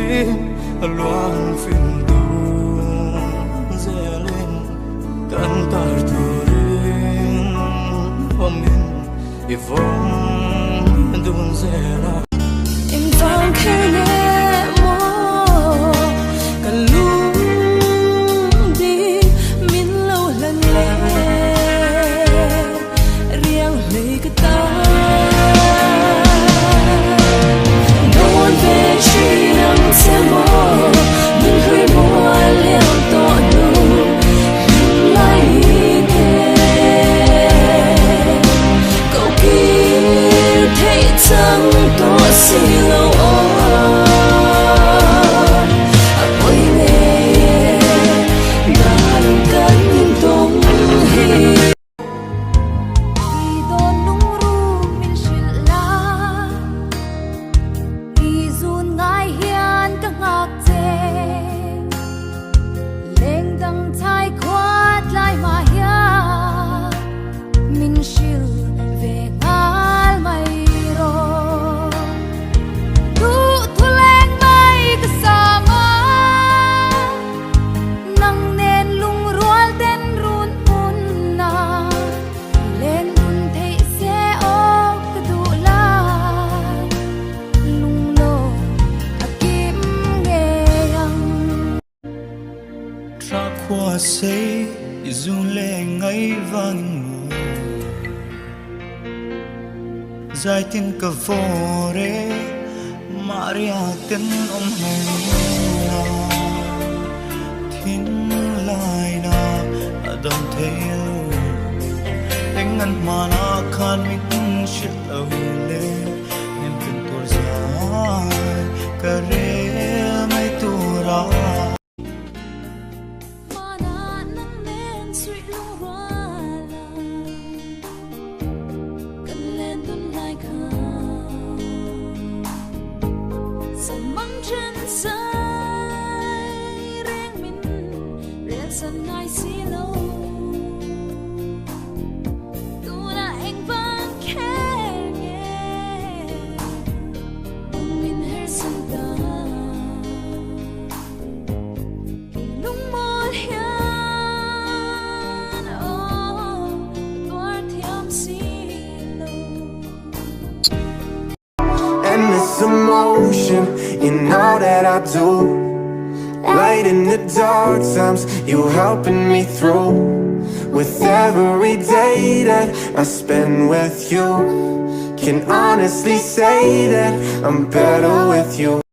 tim loan fin tu zelin kan tar turin omin ivong dun zela em vang khane mo kalung đi min lo lần lệ riêng lấy cái ta đón về chỉ nắng sẽ mơ mình hơi mua liều tội nụ lại thế cậu kia thấy chẳng có gì lâu qua xây dù lệ ngay vang ngủ dài tin cả vô re Maria tin om hela tin lai na adam theo anh ngăn mà na khan mình shit lâu le nên tin tua dài cả re mai tu ra emotion, you know that I do. Light in the dark times, you helping me through. With every day that I spend with you, can honestly say that I'm better with you.